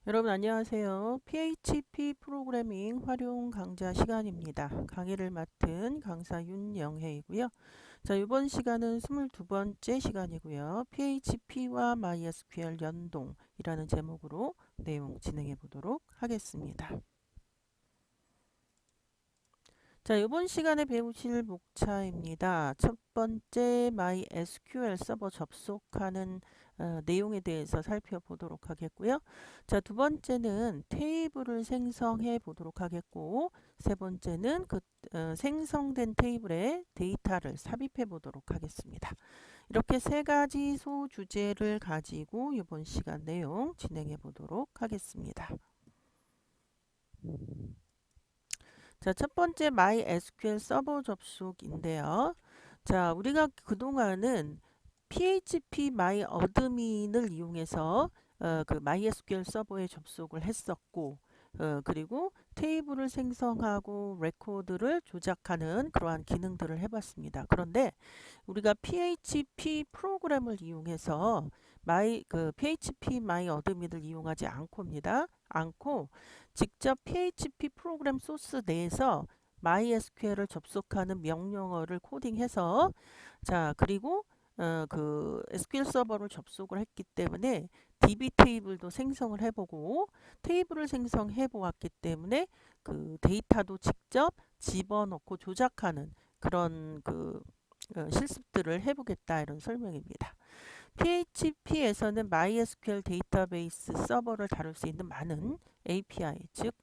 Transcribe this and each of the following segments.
여러분 안녕하세요. PHP 프로그래밍 활용 강좌 시간입니다. 강의를 맡은 강사 윤영혜이고요. 자, 이번 시간은 22번째 시간이고요. PHP와 MySQL 연동이라는 제목으로 내용 진행해 보도록 하겠습니다. 자, 이번 시간에 배우실 목차입니다. 첫 번째 MySQL 서버 접속하는 내용에 대해서 살펴보도록 하겠고요. 자, 두 번째는 테이블을 생성해 보도록 하겠고, 세 번째는 생성된 테이블에 데이터를 삽입해 보도록 하겠습니다. 이렇게 세 가지 소주제를 가지고 이번 시간 내용 진행해 보도록 하겠습니다. 자, 첫 번째 MySQL 서버 접속인데요. 자, 우리가 그동안은 PHP MyAdmin을 이용해서 그 MySQL 서버에 접속을 했었고, 그리고 테이블을 생성하고 레코드를 조작하는 그러한 기능들을 해봤습니다. 그런데 우리가 PHP 프로그램을 이용해서 PHP MyAdmin을 이용하지 않고 직접 PHP 프로그램 소스 내에서 MySQL을 접속하는 명령어를 코딩해서 자, 그리고 그 SQL 서버를 접속을 했기 때문에 DB 테이블도 생성을 해보고 테이블을 생성해 보았기 때문에 그 데이터도 직접 집어넣고 조작하는 그런 실습들을 해보겠다 이런 설명입니다. PHP에서는 MySQL 데이터베이스 서버를 다룰 수 있는 많은 API, 즉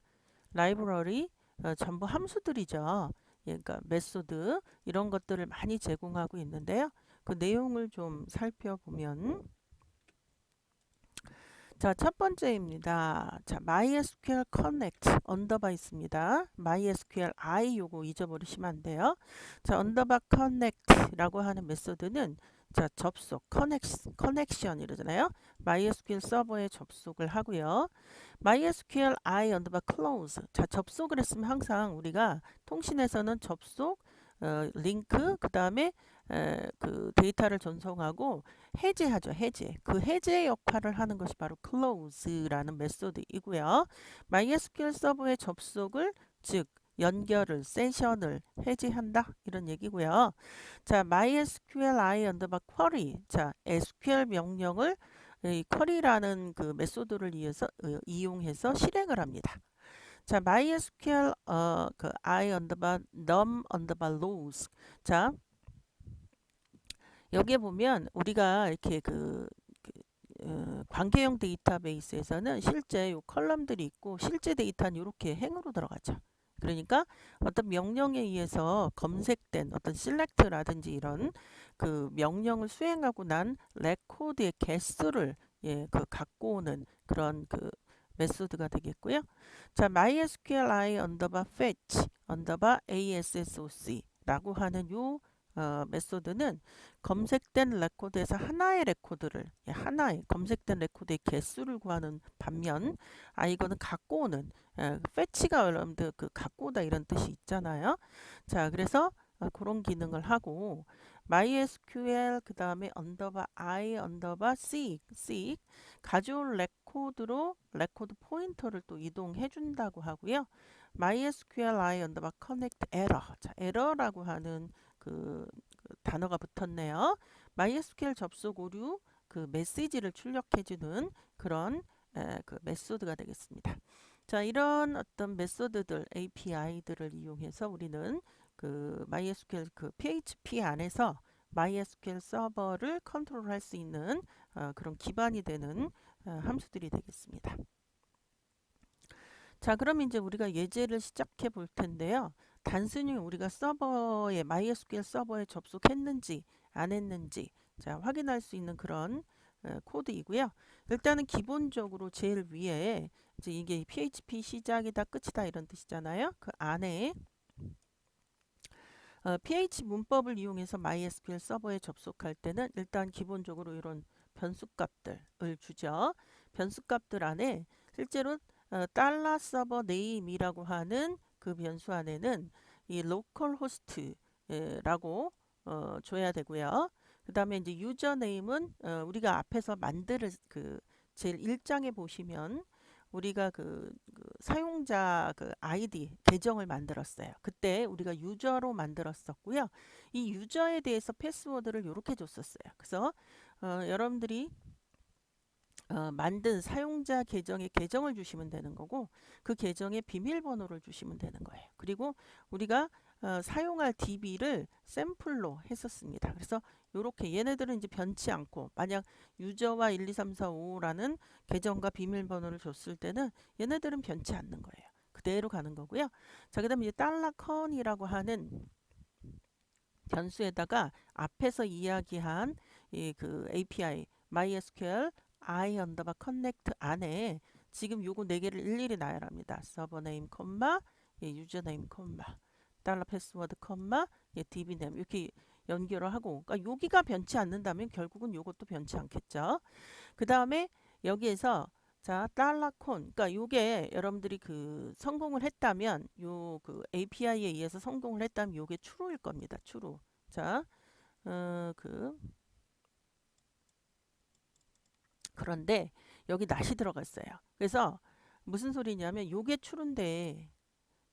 라이브러리, 전부 함수들이죠. 그러니까 메소드 이런 것들을 많이 제공하고 있는데요. 그 내용을 좀 살펴보면 자, 첫 번째입니다. 자, MySQL connect 언더바 있습니다. MySQL I 요거 잊어버리시면 안 돼요. 자, 언더바 connect라고 하는 메소드는 자, 접속, 커넥션 이러잖아요. MySQL 서버에 접속을 하고요. MySQL I 언더바 close. 자, 접속을 했으면 항상 우리가 통신에서는 접속, 링크, 그 다음에 그 데이터를 전송하고 해제하죠. 해제. 그 해제 역할을 하는 것이 바로 close라는 메소드이고요. MySQL 서버의 접속을 즉 연결을 세션을 해제한다 이런 얘기고요. 자, MySQL I 언더바 query. 자, SQL 명령을 이 query라는 그 메소드를 이용해서 실행을 합니다. 자, MySQL 그 I 언더바 num 언더바 rows. 자, 여기에 보면 우리가 이렇게 관계형 데이터베이스에서는 실제 요 컬럼들이 있고 실제 데이터는 이렇게 행으로 들어가죠. 그러니까 어떤 명령에 의해서 검색된 어떤 셀렉트라든지 이런 그 명령을 수행하고 난 레코드의 개수를 갖고 오는 그런 메소드가 되겠고요. 자, MySQL I 언더바 fetch 언더바 ASSOC라고 하는 요 메소드는 검색된 레코드에서 하나의 레코드를 하나의 검색된 레코드의 개수를 구하는 반면 이거는 갖고 오는 fetch가 여러분들 갖고 오다 이런 뜻이 있잖아요. 자, 그래서 그런 기능을 하고 MySQL 그 다음에 언더바 I 언더바 seek 가져올 레코드로 레코드 포인터를 또 이동해 준다고 하고요. MySQL I 언더바 connect error. 자, 에러라고 하는 단어가 붙었네요. MySQL 접속 오류 메시지를 출력해주는 그런 메소드가 되겠습니다. 자, 이런 어떤 메소드들, API들을 이용해서 우리는 MySQL PHP 안에서 MySQL 서버를 컨트롤할 수 있는 그런 기반이 되는 함수들이 되겠습니다. 자, 그럼 이제 우리가 예제를 시작해 볼 텐데요. 단순히 우리가 MySQL 서버에 접속했는지 안 했는지 자, 확인할 수 있는 그런 코드이고요. 일단은 기본적으로 제일 위에 이제 이게 PHP 시작이다 끝이다 이런 뜻이잖아요. 그 안에 PH 문법을 이용해서 MySQL 서버에 접속할 때는 일단 기본적으로 이런 변수값들을 주죠. 변수값들 안에 실제로 달러 서버 네임이라고 하는 그 변수 안에는 이 로컬 호스트라고 줘야 되고요. 그 다음에 이제 유저 네임은 우리가 앞에서 만들 제일 1장에 보시면 우리가 그 사용자 그 아이디 계정을 만들었어요. 그때 우리가 유저로 만들었었고요. 이 유저에 대해서 패스워드를 이렇게 줬었어요. 그래서 여러분들이 만든 사용자 계정에 계정을 주시면 되는 거고 그 계정에 비밀번호를 주시면 되는 거예요. 그리고 우리가 사용할 DB를 샘플로 했었습니다. 그래서 이렇게 얘네들은 이제 변치 않고 만약 유저와 1, 2, 3, 4, 5라는 계정과 비밀번호를 줬을 때는 얘네들은 변치 않는 거예요. 그대로 가는 거고요. 자, 그다음에 이제 $con이라고 하는 변수에다가 앞에서 이야기한 이 그 API MySQL I 언더바 커넥트 안에 지금 요거 네 개를 일일이 나열합니다. 서버 네임 콤마 유저 네임 콤마 달러 패스워드 콤마 DB 네임 이렇게 연결을 하고 그러니까 여기가 변치 않는다면 결국은 요것도 변치 않겠죠. 그 다음에 여기에서 자 달러콘 그러니까 요게 여러분들이 그 성공을 했다면 요 그 API에 의해서 성공을 했다면 요게 true일 겁니다. true. 자, 그런데 여기 낫이 들어갔어요. 그래서 무슨 소리냐면 요게 true인데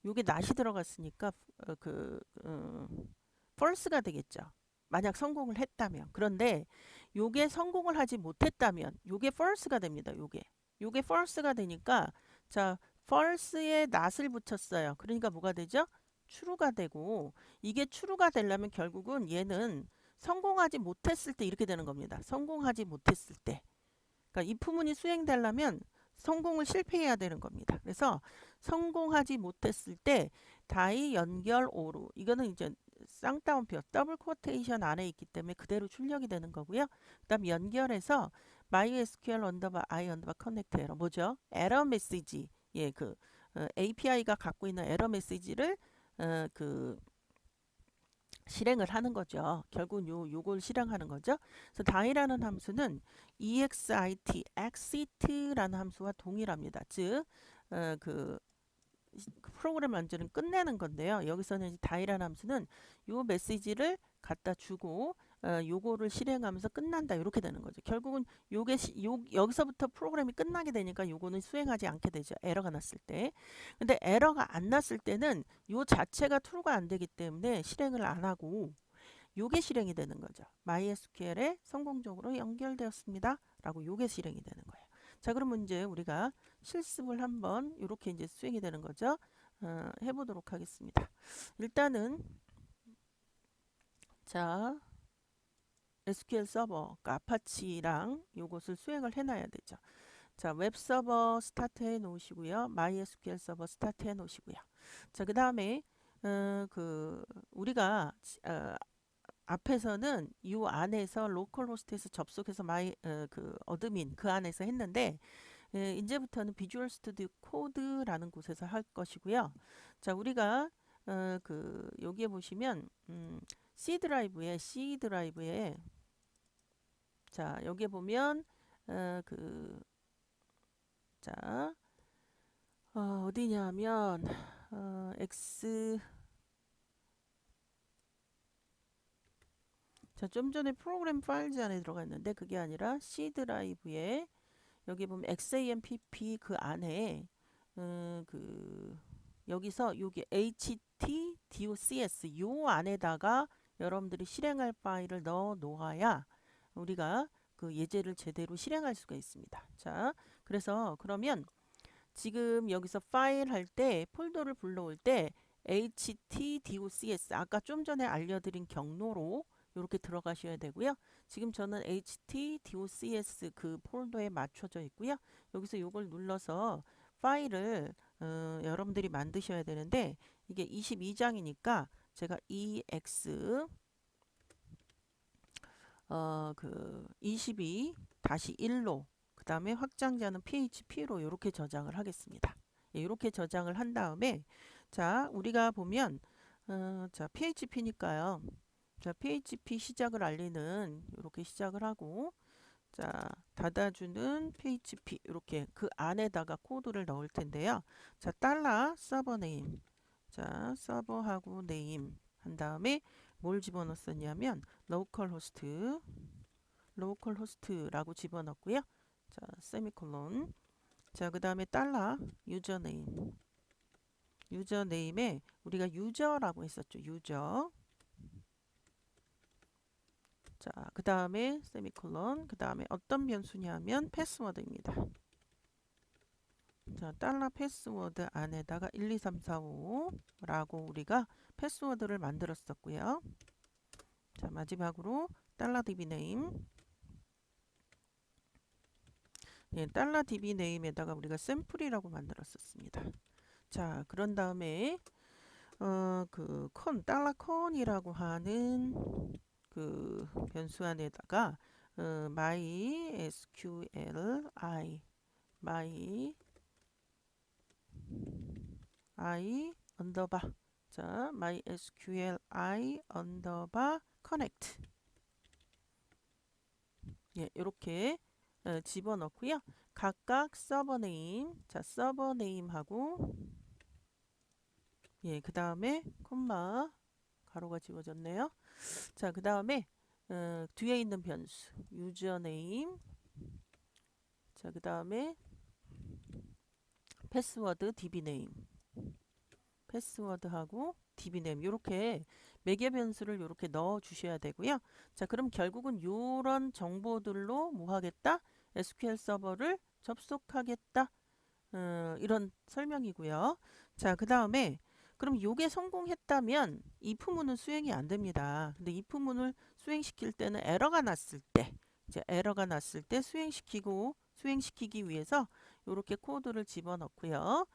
요게 낫이 들어갔으니까 false가 되겠죠. 만약 성공을 했다면. 그런데 요게 성공을 하지 못했다면 요게 false가 됩니다. 요게 false가 되니까 자 false에 not을 붙였어요. 그러니까 뭐가 되죠? true가 되고 이게 true가 되려면 결국은 얘는 성공하지 못했을 때 이렇게 되는 겁니다. 성공하지 못했을 때. 그러니까 if문이 수행되려면 성공을 실패해야 되는 겁니다. 그래서 성공하지 못했을 때 다이 연결 오루 이거는 이제 쌍따옴표 더블 쿼테이션 안에 있기 때문에 그대로 출력이 되는 거고요. 그다음 연결해서 MySQL 언더바 I 언더바 커넥트 에러 뭐죠? 에러 메시지 그 API가 갖고 있는 에러 메시지를 그 실행을 하는 거죠. 결국 요걸 실행하는 거죠. 그래서 다이라는 함수는 exit라는 함수와 동일합니다. 즉, 그 프로그램 완전히 끝내는 건데요. 여기서는 이제 다이라는 함수는 요 메시지를 갖다 주고 요거를 실행하면서 끝난다 이렇게 되는 거죠. 결국은 여기서부터 프로그램이 끝나게 되니까 요거는 수행하지 않게 되죠. 에러가 났을 때. 근데 에러가 안 났을 때는 요 자체가 true가 안 되기 때문에 실행을 안 하고 요게 실행이 되는 거죠. MySQL에 성공적으로 연결되었습니다. 라고 요게 실행이 되는 거예요. 자, 그러면 이제 우리가 실습을 한번 이렇게 이제 수행이 되는 거죠. 해보도록 하겠습니다. 일단은 자 SQL 서버, 그러니까 아파치랑 요것을 수행을 해놔야 되죠. 자, 웹 서버 스타트 해 놓으시고요. MySQL 서버 스타트 해 놓으시고요. 자, 그 다음에 우리가 앞에서는 이 안에서 로컬 호스트에서 접속해서 어드민 그 안에서 했는데 이제부터는 비주얼 스튜디오 코드라는 곳에서 할 것이고요. 자, 우리가 여기에 보시면 C 드라이브에 자, 여기에 보면 자, 어디냐면 X 자, 좀 전에 프로그램 파일즈 안에 들어가 있는데 그게 아니라 C 드라이브에 여기 보면 XAMPP 그 안에 여기서 여기 htdocs 요 안에다가 여러분들이 실행할 파일을 넣어 놓아야 우리가 그 예제를 제대로 실행할 수가 있습니다. 자, 그래서 그러면 지금 여기서 파일 할 때 폴더를 불러올 때 htdocs 아까 좀 전에 알려드린 경로로 이렇게 들어가셔야 되고요. 지금 저는 htdocs 그 폴더에 맞춰져 있고요. 여기서 이걸 눌러서 파일을 여러분들이 만드셔야 되는데 이게 22장이니까 제가 ex 22-1로 그 다음에 확장자는 php로 이렇게 저장을 하겠습니다. 이렇게 저장을 한 다음에 자 우리가 보면 자 php니까요. 자 php 시작을 알리는 이렇게 시작을 하고 자 닫아주는 php 이렇게 그 안에다가 코드를 넣을 텐데요. 자 달러 서버 네임 자 서버하고 네임 한 다음에 뭘 집어넣었냐면 로컬 호스트라고 집어넣고요. 자 세미콜론 자, 그 다음에 달러 유저네임. 유저네임에 우리가 유저라고 했었죠. 유저. 자, 그 다음에 세미콜론. 그 다음에 어떤 변수냐면 패스워드입니다. 자, 달러 패스워드 안에다가 1, 2, 3, 4, 5라고 우리가 패스워드를 만들었었고요. 자, 마지막으로 달러 DB네임. 예, 달러 DB네임에다가 우리가 샘플이라고 만들었었습니다. 자, 그런 다음에 달러 콘이라고 하는 그 변수 안에다가 MySQLi 언더바 자 MySQLi 언더바 connect 예, 이렇게 집어넣고요. 각각 서버 네임 자 서버 네임하고 예, 그 다음에 콤마 가로가 지워졌네요. 자, 그 다음에 뒤에 있는 변수 유저네임 자, 그 다음에 패스워드 dbname 패스워드하고 dbname 이렇게 매개 변수를 이렇게 넣어 주셔야 되고요. 자, 그럼 결국은 이런 정보들로 뭐 하겠다? SQL 서버를 접속하겠다. 이런 설명이고요. 자, 그 다음에 그럼 요게 성공했다면 if문은 수행이 안 됩니다. 근데 if문을 수행시킬 때는 에러가 났을 때 이제 에러가 났을 때 수행시키기 위해서 이렇게 코드를 집어넣고요.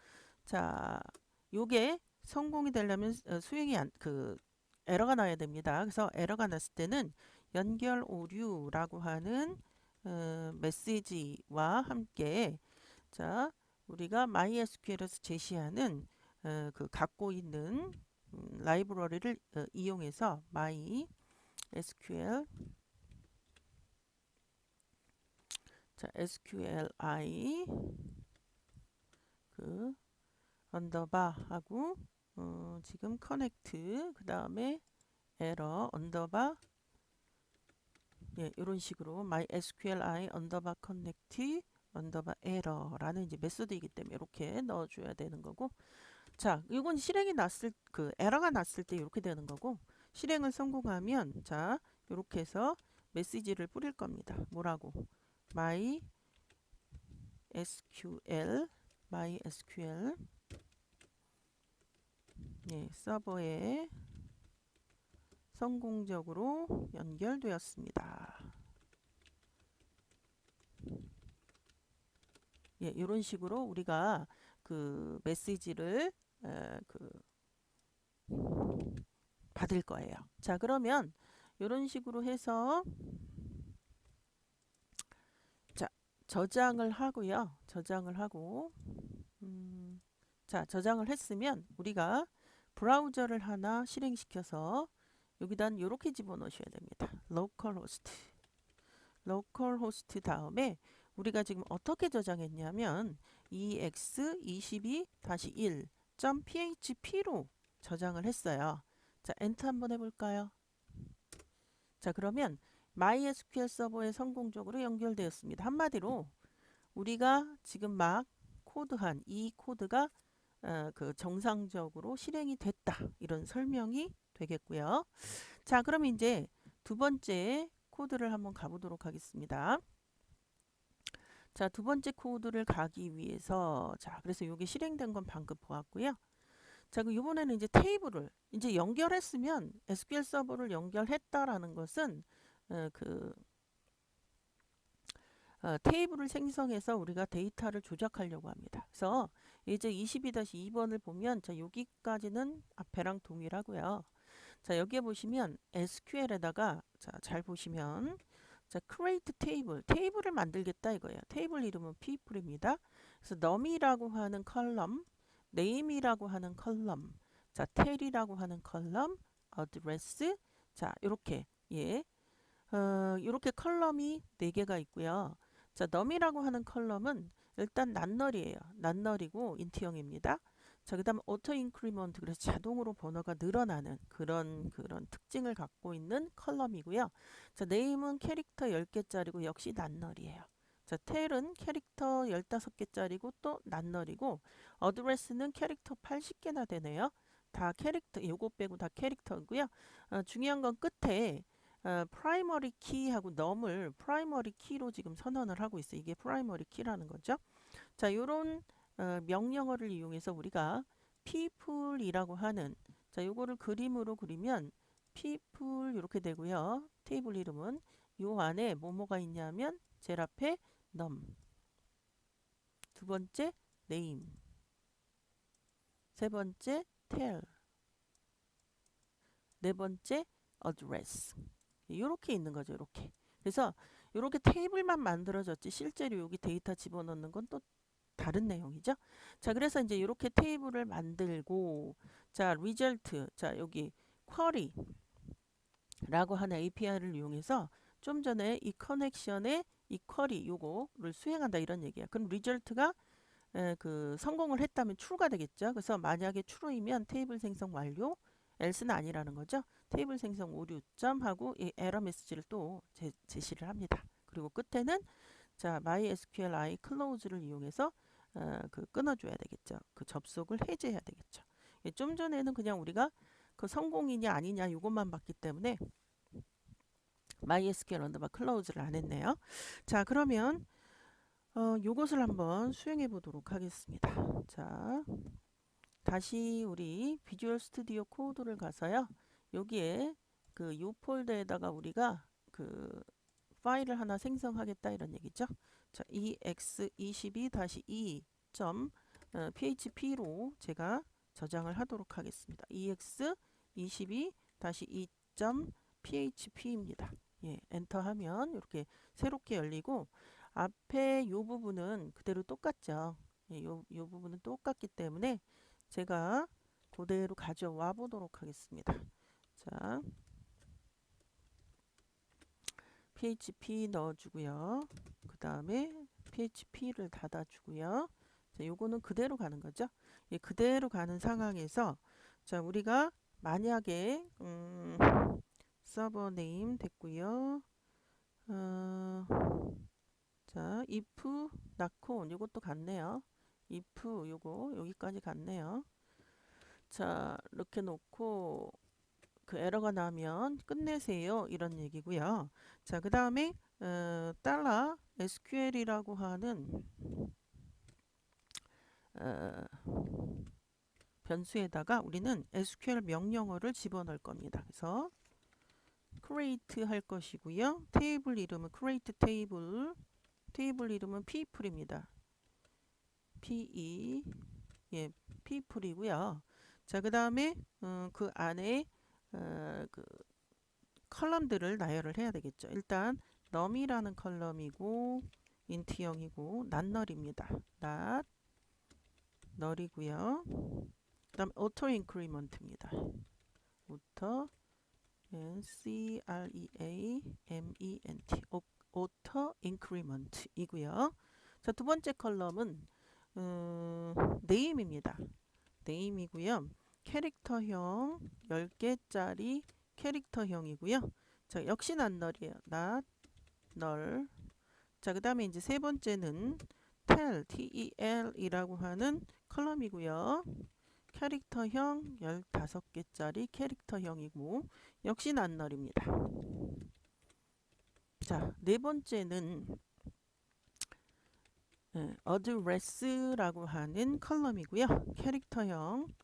자, 요게 성공이 되려면 에러가 나야 됩니다. 그래서 에러가 났을 때는 연결 오류라고 하는 메시지와 함께 자, 우리가 MySQL에서 제시하는 갖고 있는 라이브러리를 이용해서 MySQL 자, SQLi 언더바 하고 지금 커넥트 그 다음에 에러 언더바 예, 이런 식으로 MySQLi 언더바 커넥트 언더바 에러라는 이제 메소드이기 때문에 이렇게 넣어줘야 되는 거고 자 이건 실행이 났을 에러가 났을 때 이렇게 되는 거고 실행을 성공하면 자 이렇게 해서 메시지를 뿌릴 겁니다. 뭐라고 MySQL 예, 서버에 성공적으로 연결되었습니다. 예, 이런 식으로 우리가 그 메시지를 받을 거예요. 자, 그러면 이런 식으로 해서 자, 저장을 하고요. 저장을 하고 자, 저장을 했으면 우리가 브라우저를 하나 실행시켜서 여기다 이렇게 집어넣으셔야 됩니다. 로컬호스트 다음에 우리가 지금 어떻게 저장했냐면 ex22-1.php로 저장을 했어요. 자, 엔터 한번 해볼까요? 자, 그러면 MySQL 서버에 성공적으로 연결되었습니다. 한마디로 우리가 지금 막 코드한 이 코드가 정상적으로 실행이 됐다. 이런 설명이 되겠고요. 자, 그럼 이제 두 번째 코드를 한번 가보도록 하겠습니다. 자, 두 번째 코드를 가기 위해서 자, 그래서 이게 실행된 건 방금 보았고요. 자, 그럼 이번에는 이제 테이블을 이제 연결했으면 SQL 서버를 연결했다라는 것은 테이블을 생성해서 우리가 데이터를 조작하려고 합니다. 그래서 이제 22-2번을 보면 자, 여기까지는 앞에랑 동일하고요. 자, 여기에 보시면 SQL에다가 자, 잘 보시면 자, create table, 테이블을 만들겠다 이거예요. 테이블 이름은 people입니다. 그래서 num이라고 하는 컬럼, name이라고 하는 컬럼, 자, tel이라고 하는 컬럼, address, 자, 이렇게 예, 이렇게 컬럼이 4개가 있고요. 자, num이라고 하는 컬럼은 일단 낱널이에요. 낱널이고 인트형입니다. 자, 그 다음 auto increment 그래서 자동으로 번호가 늘어나는 그런 특징을 갖고 있는 컬럼이고요. 자, name은 캐릭터 10개짜리고 역시 낱널이에요. 자, 텔은 캐릭터 15개짜리고 또 낱널이고 어드레스는 캐릭터 80개나 되네요. 다 캐릭터, 요거 빼고 다 캐릭터고요. 중요한 건 끝에 프라이머리 키하고 넘을 프라이머리 키로 지금 선언을 하고 있어요. 이게 프라이머리 키라는 거죠. 자, 요런 명령어를 이용해서 우리가 people이라고 하는, 자, 요거를 그림으로 그리면 people 이렇게 되고요. 테이블 이름은 요 안에 뭐뭐가 있냐면 제일 앞에 num, 두 번째 name, 세 번째 tell, 네 번째 address. 이렇게 있는 거죠. 이렇게. 그래서 이렇게 테이블만 만들어졌지 실제로 여기 데이터 집어넣는 건 또 다른 내용이죠. 자, 그래서 이제 이렇게 테이블을 만들고, 자, result, 자, 여기 query라고 하는 API를 이용해서 좀 전에 이 커넥션의 이 쿼리 요거를 수행한다 이런 얘기야. 그럼 result가 그 성공을 했다면 true가 되겠죠. 그래서 만약에 true이면 테이블 생성 완료, else는 아니라는 거죠. 테이블 생성 오류 점 하고 이 에러 메시지를 또 제시를 합니다. 그리고 끝에는 자, MySQLi close를 이용해서 그 끊어줘야 되겠죠. 그 접속을 해제해야 되겠죠. 좀 전에는 그냥 우리가 그 성공이냐 아니냐 이것만 봤기 때문에 MySQL 언더바 close를 안 했네요. 자, 그러면 요것을 한번 수행해 보도록 하겠습니다. 자, 다시 우리 비주얼 스튜디오 코드를 가서요. 여기에 그 요 폴더에다가 우리가 그 파일을 하나 생성하겠다 이런 얘기죠. 자, ex22-2.php로 제가 저장을 하도록 하겠습니다. ex22-2.php입니다. 예, 엔터 하면 이렇게 새롭게 열리고 앞에 요 부분은 그대로 똑같죠. 예, 요 부분은 똑같기 때문에 제가 그대로 가져와 보도록 하겠습니다. 자, php 넣어주고요. 그 다음에 php를 닫아주고요. 자, 요거는 그대로 가는 거죠. 예, 그대로 가는 상황에서 자, 우리가 만약에 서버 네임 됐고요. 자, if 낳고 요것도 같네요. if 요거 여기까지 갔네요. 자, 이렇게 놓고 그 에러가 나면 끝내세요 이런 얘기고요. 자, 그 다음에 달러 SQL이라고 하는 변수에다가 우리는 SQL 명령어를 집어넣을 겁니다. 그래서 create 할 것이고요. 테이블 이름은 create table, 테이블 이름은 people입니다. PE, 예, people이고요. 자, 그 다음에 그 안에 그 컬럼들을 나열을 해야 되겠죠. 일단 num이라는 컬럼이고 인트형이고 낱널입니다. 낱 널이고요. 그 다음 auto increment입니다. auto creament auto increment 이고요. 자, 두 번째 컬럼은 name입니다. name이고요. 캐릭터형 10개짜리 캐릭터형이고요. 자, 역시 낱널이에요. 낱널. 자, 그 다음에 이제 세 번째는 tel, tel이라고 하는 컬럼이고요. 캐릭터형 15개짜리 캐릭터형이고 역시 낱널입니다. 자, 네 번째는 address라고 하는 컬럼이고요. 캐릭터형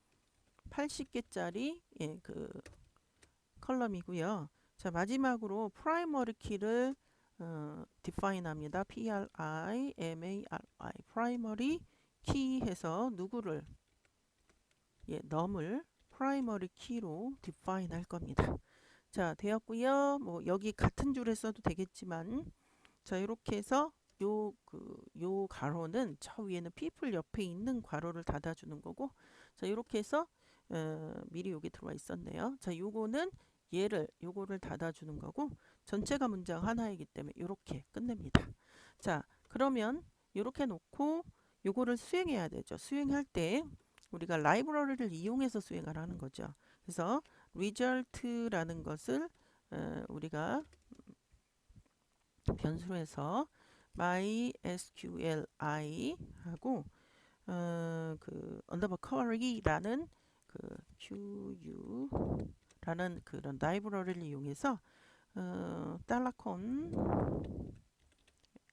80개짜리 그 컬럼이고요. 자, 마지막으로 프라이머리 키를 define 합니다. primary 프라이머리 키 해서 누구를 num을 프라이머리 키로 define 할 겁니다. 자, 되었고요. 뭐 여기 같은 줄에 써도 되겠지만 자, 이렇게 해서 요 가로는 저 위에는 people 옆에 있는 괄호를 닫아주는 거고 자, 이렇게 해서 미리 여기 들어와 있었네요. 자, 요거는 요거를 닫아주는 거고 전체가 문장 하나이기 때문에 이렇게 끝냅니다. 자, 그러면 이렇게 놓고 요거를 수행해야 되죠. 수행할 때 우리가 라이브러리를 이용해서 수행을 하는 거죠. 그래서 result라는 것을 우리가 변수로 해서 MySQLi 하고 그 언더바 쿼리라는 그 QU라는 그런 라이브러리를 이용해서 달러콘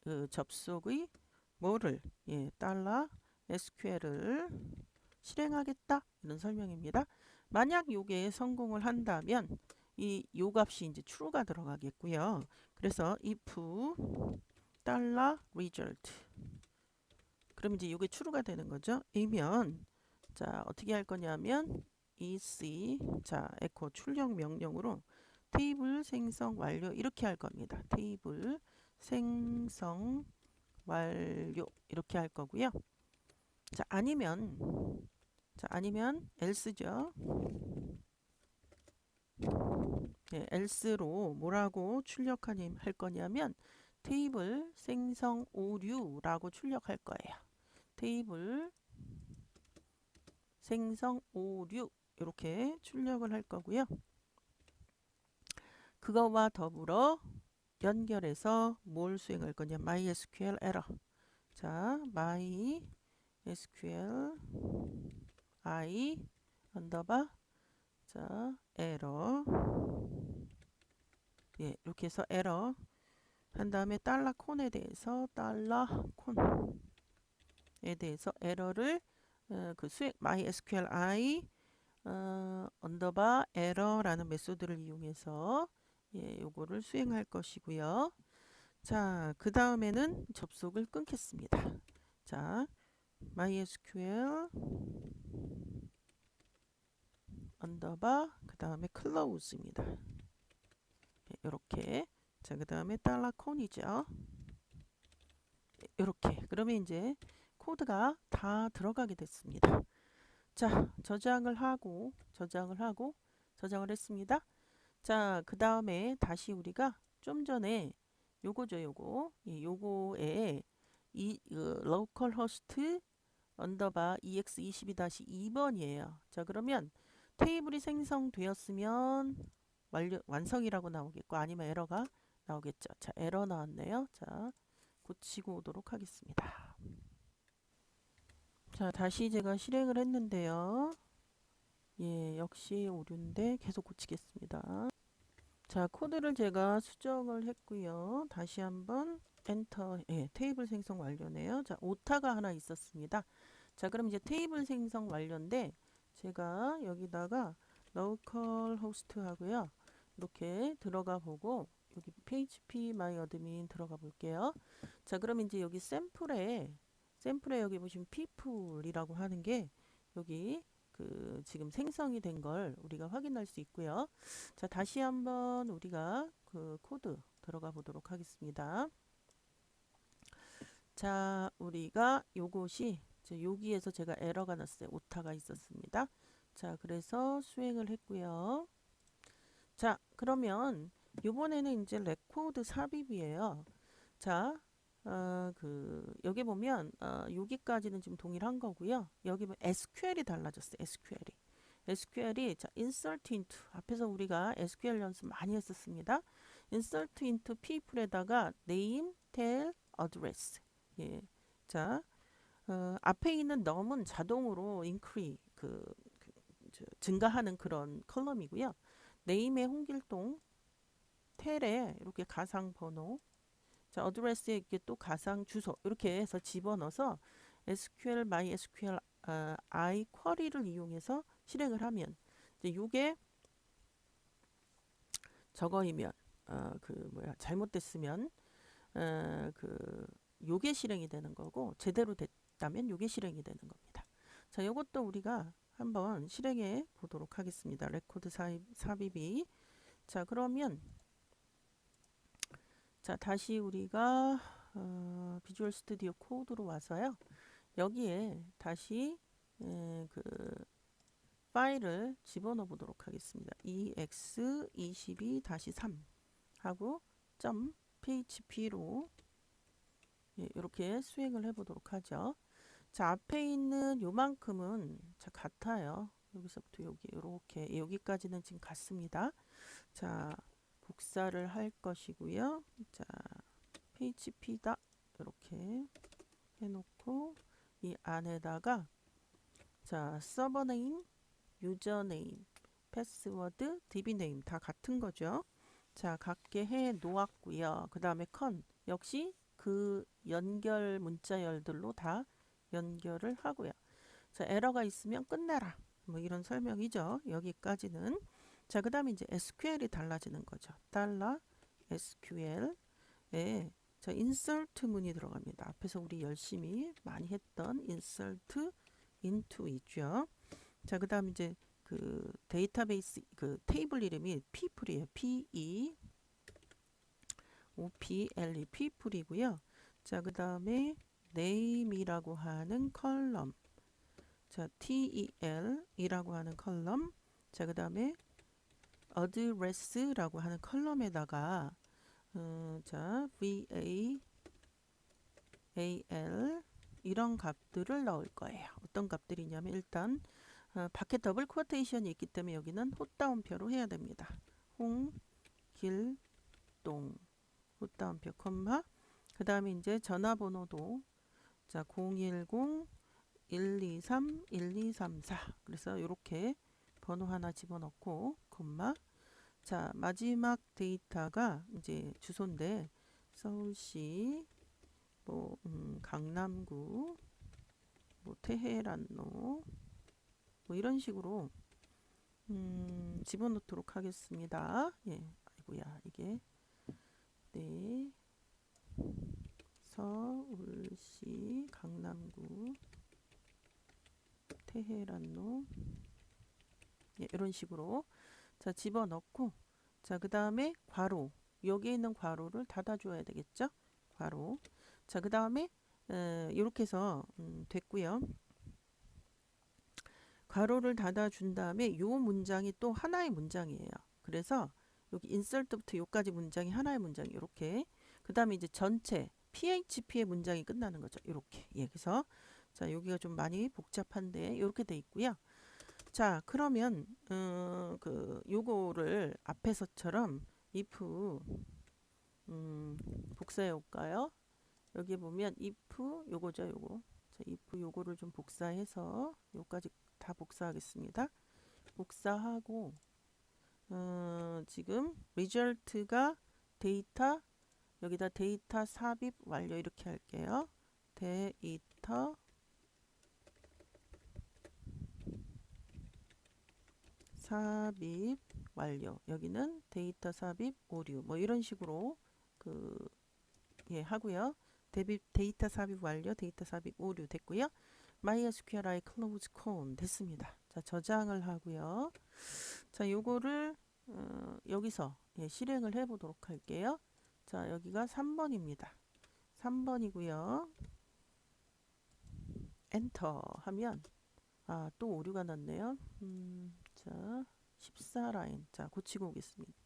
그 접속의 뭐를 달러 SQL을 실행하겠다 이런 설명입니다. 만약 요게 성공을 한다면 요 값이 이제 true가 들어가겠고요. 그래서 if 달러 result 그럼 이제 요게 true가 되는 거죠. 이면 자 어떻게 할 거냐면 ec 자 에코 출력 명령으로 테이블 생성 완료 이렇게 할 겁니다. 테이블 생성 완료 이렇게 할 거고요. 아니면 else죠. else로 뭐라고 출력할 거냐면 테이블 생성 오류라고 출력할 거예요. 테이블 생성 오류 이렇게 출력을 할 거고요. 그거와 더불어 연결해서 뭘 수행할 거냐 MySQL 에러. 자, MySQL I 언더바 자 에러 이렇게 해서 에러 한 다음에 달러 콘에 대해서 달러 콘에 대해서 에러를 그 수행 MySQL I 언더바 에러라는 메소드를 이용해서 요거를 수행할 것이고요. 자, 그 다음에는 접속을 끊겠습니다. 자, MySQL 언더바 그 다음에 close입니다. 이렇게 자, 그 다음에 달러 콘이죠. 이렇게 그러면 이제 코드가 다 들어가게 됐습니다. 자, 저장을 했습니다. 자, 그 다음에 다시 우리가 좀 전에 요거죠, 요거에 local host 언더바 ex22-2번이에요. 자, 그러면 테이블이 생성되었으면 완성이라고 나오겠고 아니면 에러가 나오겠죠. 자, 에러 나왔네요. 자, 고치고 오도록 하겠습니다. 자, 다시 제가 실행을 했는데요. 역시 오류인데 계속 고치겠습니다. 자, 코드를 제가 수정을 했고요. 다시 한번 엔터. 테이블 생성 완료네요. 자, 오타가 하나 있었습니다. 자, 그럼 이제 테이블 생성 완료인데 제가 여기다가 local host 하고요. 이렇게 들어가 보고 여기 php myadmin 들어가 볼게요. 자, 그럼 이제 여기 샘플에 여기 보시면 people이라고 하는 게 여기 그 지금 생성이 된 걸 우리가 확인할 수 있고요. 자, 다시 한번 우리가 그 코드 들어가 보도록 하겠습니다. 자, 우리가 요것이 여기에서 제가 에러가 났어요. 오타가 있었습니다. 자, 그래서 수행을 했고요. 자, 그러면 이번에는 이제 레코드 삽입이에요. 자, 여기 보면 여기까지는 지금 동일한 거고요. 여기 보면 SQL이 달라졌어요. SQL이 자, insert into 앞에서 우리가 SQL 연습 많이 했었습니다. insert into people에다가 name, tel, address. 자, 앞에 있는 num은 자동으로 증가하는 그런 컬럼이고요. name의 홍길동, tel에 이렇게 가상 번호, 자, 어드레스에 이렇게 또 가상 주소 이렇게 해서 집어넣어서 SQL, MySQL I 쿼리를 이용해서 실행을 하면 이제 요게 저거이면 잘못됐으면 요게 실행이 되는 거고 제대로 됐다면 요게 실행이 되는 겁니다. 자, 요것도 우리가 한번 실행해 보도록 하겠습니다. 레코드 삽입이 자, 그러면 자, 다시 우리가 비주얼 스튜디오 코드로 와서요. 여기에 다시 그 파일을 집어넣어 보도록 하겠습니다. ex22-3 하고 .php로 이렇게 수행을 해 보도록 하죠. 자, 앞에 있는 요만큼은 같아요. 여기서부터 여기 이렇게 여기까지는 지금 같습니다. 자, 복사를 할 것이고요. 자, php 이렇게 해놓고 이 안에다가 자 서버 네임, 유저 네임, 패스워드, DB 네임 다 같은 거죠. 자 같게 해 놓았고요. 그 다음에 컨 역시 그 연결 문자열들로 다 연결을 하고요. 자 에러가 있으면 끝내라. 뭐 이런 설명이죠. 여기까지는. 자 그 다음에 이제 SQL이 달라지는 거죠. 달러 SQL에 자 insert 문이 들어갑니다. 앞에서 우리 열심히 많이 했던 insert into 있죠. 자 그 다음 이제 그 데이터베이스 그 테이블 이름이 people이에요. PEOPLE people이고요. 자 그 다음에 name이라고 하는 컬럼, 자 TEL이라고 하는 컬럼, 자 그 다음에 address라고 하는 컬럼에다가 자 VAL 이런 값들을 넣을 거예요. 어떤 값들이냐면 일단 밖에 더블 쿼테이션이 있기 때문에 여기는 헛다운표로 해야 됩니다. 홍, 길, 동, 헛다운표, 콤마. 그 다음에 이제 전화번호도 자 010-123-1234 그래서 이렇게 번호 하나 집어넣고 콤마. 자 마지막 데이터가 이제 주소인데 서울시 뭐 강남구 뭐 테헤란로 뭐 이런 식으로 집어넣도록 하겠습니다. 예, 아이고야 이게 네 서울시 강남구 테헤란로 예, 이런 식으로 자 집어넣고 자 그 다음에 괄호 여기에 있는 괄호를 닫아줘야 되겠죠. 괄호 자 그 다음에 이렇게 해서 됐고요. 괄호를 닫아준 다음에 요 문장이 또 하나의 문장이에요. 그래서 여기 insert부터 요까지 문장이 하나의 문장이 이렇게 그 다음에 이제 전체 PHP의 문장이 끝나는 거죠. 이렇게 예, 그래서 자 여기가 좀 많이 복잡한데 이렇게 돼 있고요. 자 그러면 그 요거를 앞에서처럼 if 복사해 올까요? 여기 보면 if 요거죠. 요거 자 if 요거를 좀 복사해서 요까지 다 복사하겠습니다. 복사하고 지금 result가 데이터 여기다 데이터 삽입 완료 이렇게 할게요. 데이터 삽입 완료 여기는 데이터 삽입 오류 뭐 이런 식으로 그 예 하고요. 데이터 삽입 완료 데이터 삽입 오류 됐고요. MySQLi close con 됐습니다. 자 저장을 하고요. 자 요거를 여기서 예, 실행을 해 보도록 할게요. 자 여기가 3번입니다. 3번이고요. 엔터 하면 또 오류가 났네요. 자 14라인 자 고치고 오겠습니다.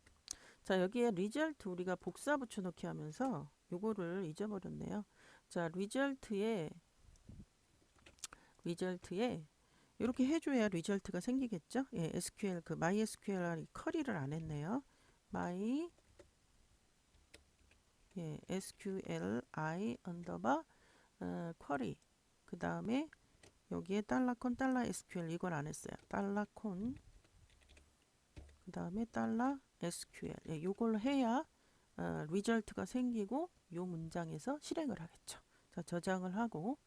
자 여기에 result 우리가 복사 붙여넣기 하면서 요거를 잊어버렸네요. 자 result에 이렇게 해줘야 리절트가 생기겠죠. 예, SQL 그 MySQL이 커리를 안 했네요. My 예, SQLi 언더바 쿼리 그 다음에 여기에 달러콘 달러 SQL 이걸 안 했어요. 달러콘 그 다음에 달러 SQL 예, 요걸 해야 리절트가 생기고 요 문장에서 실행을 하겠죠. 자 저장을 하고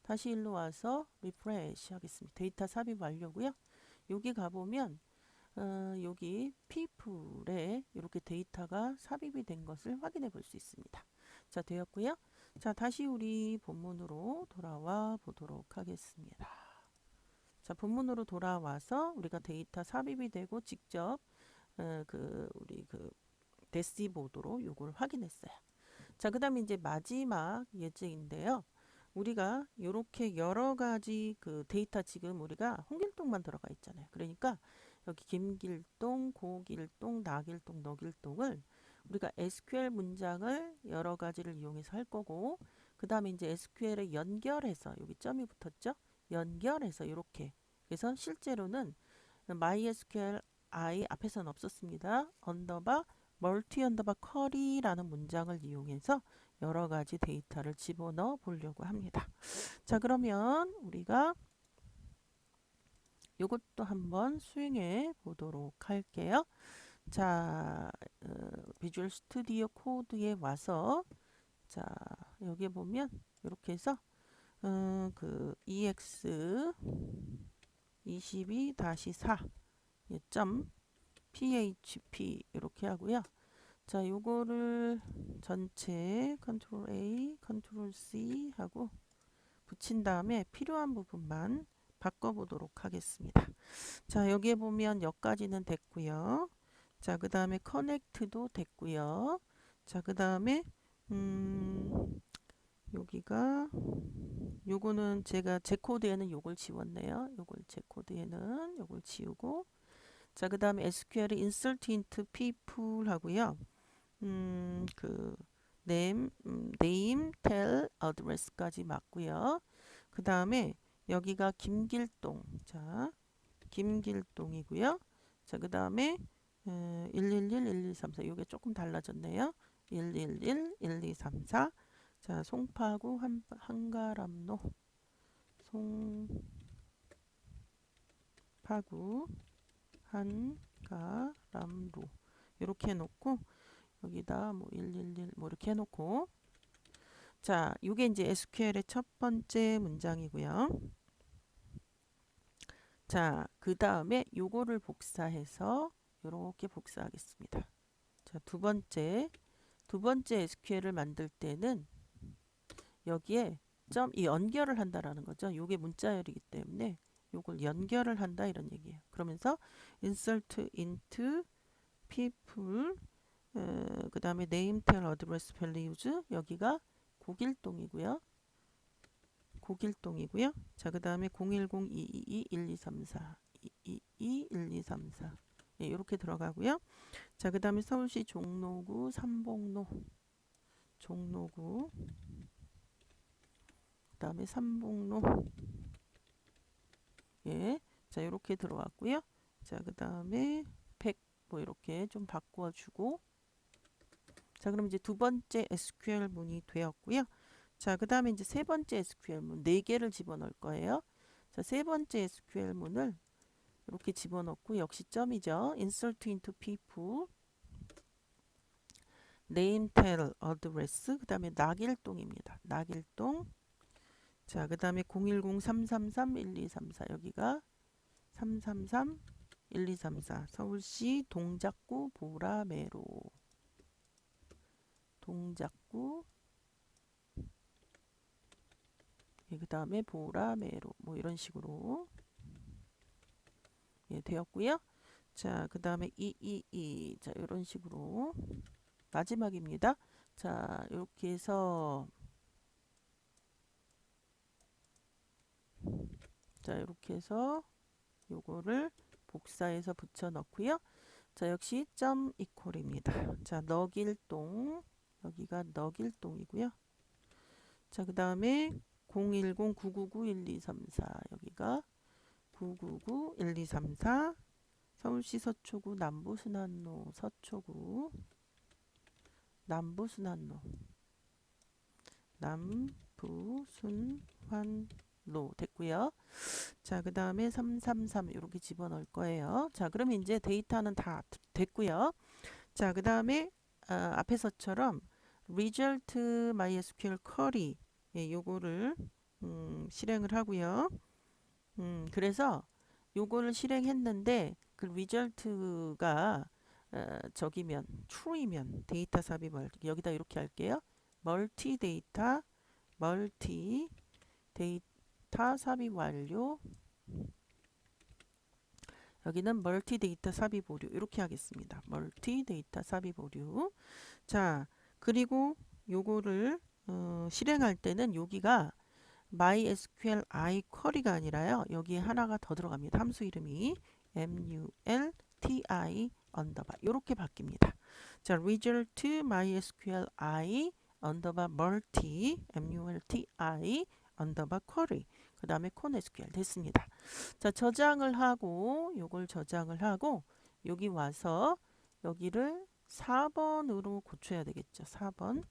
다시 일로 와서 리프레시 하겠습니다. 데이터 삽입 완료고요. 여기 가보면 여기 people에 이렇게 데이터가 삽입이 된 것을 확인해 볼 수 있습니다. 자 되었고요. 자 다시 우리 본문으로 돌아와 보도록 하겠습니다. 자 본문으로 돌아와서 우리가 데이터 삽입이 되고 직접 우리 그 대시보드로 요걸 확인했어요. 자 그 다음에 이제 마지막 예제인데요. 우리가 이렇게 여러 가지 그 데이터 지금 우리가 홍길동만 들어가 있잖아요. 그러니까 여기 김길동, 고길동, 나길동, 너길동을 우리가 SQL 문장을 여러 가지를 이용해서 할 거고 그 다음에 이제 SQL에 연결해서 여기 점이 붙었죠. 연결해서 이렇게 그래서 실제로는 MySQL I 앞에서는 없었습니다. 언더바 멀티 언더바 쿼리라는 문장을 이용해서 여러 가지 데이터를 집어넣어 보려고 합니다. 자, 그러면 우리가 이것도 한번 수행해 보도록 할게요. 자, 비주얼 스튜디오 코드에 와서 자, 여기 보면 이렇게 해서 그 ex 22-4 점 php 이렇게 하고요. 자, 요거를 전체 컨트롤 A, 컨트롤 C 하고 붙인 다음에 필요한 부분만 바꿔보도록 하겠습니다. 자, 여기에 보면 여기까지는 됐고요. 자, 그 다음에 커넥트도 됐고요. 자, 그 다음에 여기가 요거는 제가 제 코드에는 요걸 지웠네요. 요걸 제 코드에는 요걸 지우고 자, 그 다음에 SQL insert into people 하고요. 그 name, tel, address까지 맞고요. 그 다음에 여기가 김길동. 자, 김길동이고요. 자, 그 다음에 111, 1234 요게 조금 달라졌네요. 111, 1234 자, 송파구 한가람로 송파구 한가람로 이렇게 해놓고 여기다 뭐 111 뭐 이렇게 해놓고 자, 이게 이제 SQL의 첫 번째 문장이고요. 자, 그 다음에 요거를 복사해서 이렇게 복사하겠습니다. 자, 두 번째 SQL을 만들 때는 여기에 이 연결을 한다라는 거죠. 요게 문자열이기 때문에 요걸 연결을 한다 이런 얘기예요. 그러면서 insert into people 그 다음에 name, tel, address, values 여기가 고길동이고요. 자, 그 다음에 010-222-1234 222-1234 예, 이렇게 들어가고요. 자, 그 다음에 서울시 종로구 삼봉로 종로구 그 다음에 삼봉로 예, 자 이렇게 들어왔고요. 자, 그 다음에 100 뭐 이렇게 좀 바꿔주고 자, 그럼 이제 두 번째 SQL 문이 되었고요. 자, 그 다음에 이제 세 번째 SQL 문 4개를 집어넣을 거예요. 자, 세 번째 SQL 문을 이렇게 집어넣고 역시 점이죠. insert into people name, tel, address 그 다음에 낙일동입니다. 낙일동 자, 그 다음에 010-333-1234 여기가 333-1234 서울시 동작구 보라매로 동작구 예, 그 다음에 보라매로 뭐 이런 식으로 예, 되었고요. 자, 그 다음에 222 자, 이런 식으로 마지막입니다. 자, 이렇게 해서 자, 이렇게 해서 요거를 복사해서 붙여 넣고요. 자, 역시 점 이퀄입니다. 자, 너길동 여기가 너길동이고요. 자, 그 다음에 010-999-1234 여기가 999-1234 서울시 서초구 남부순환로 서초구 남부순환로 됐고요. 자, 그 다음에 333 이렇게 집어넣을 거예요. 자, 그러면 이제 데이터는 다 됐고요. 자, 그 다음에 앞에서처럼 result MySQL query 예, 요거를 실행을 하고요. 그래서 요거를 실행했는데 그 result가 저기면 true이면 데이터 삽입 여기다 이렇게 할게요. 멀티 데이터 삽입 완료 여기는 멀티 데이터 삽입 오류 이렇게 하겠습니다. 멀티 데이터 삽입 오류 자, 그리고 요거를 실행할 때는 여기가 MySQLi 쿼리가 아니라요. 여기에 하나가 더 들어갑니다. 함수 이름이 multi 언더바 이렇게 바뀝니다. 자, result MySQLi 언더바 multi multi 언더바 쿼리 그 다음에 conSQL 됐습니다. 자, 저장을 하고 요걸 저장을 하고 여기 와서 여기를 4번으로 고쳐야 되겠죠. 4번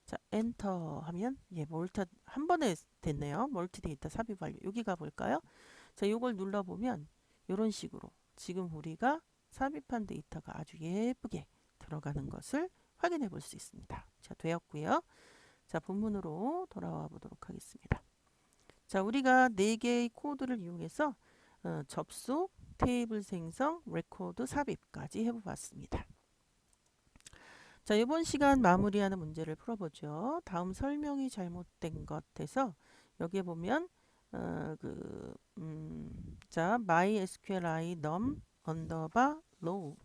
자, 엔터 하면 몰타 한 번에 됐네요. 멀티 데이터 삽입 완료. 여기가 볼까요? 자, 이걸 눌러보면 이런 식으로 지금 우리가 삽입한 데이터가 아주 예쁘게 들어가는 것을 확인해 볼 수 있습니다. 자, 되었고요. 자, 본문으로 돌아와 보도록 하겠습니다. 자, 우리가 4개의 코드를 이용해서 접속, 테이블 생성, 레코드 삽입까지 해보았습니다. 자, 이번 시간 마무리하는 문제를 풀어보죠. 다음 설명이 잘못된 것에서 여기에 보면 자, MySQLi num underbar row.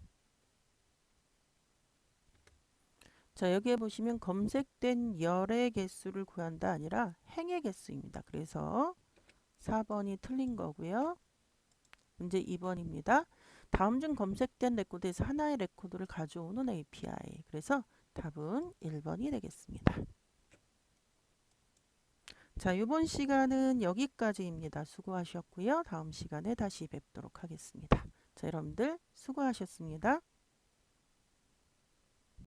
자, 여기에 보시면 검색된 열의 개수를 구한다 아니라 행의 개수입니다. 그래서 4번이 틀린 거고요. 문제 2번입니다. 다음 중 검색된 레코드에서 하나의 레코드를 가져오는 API. 그래서 답은 1번이 되겠습니다. 자, 이번 시간은 여기까지입니다. 수고하셨고요. 다음 시간에 다시 뵙도록 하겠습니다. 자, 여러분들 수고하셨습니다.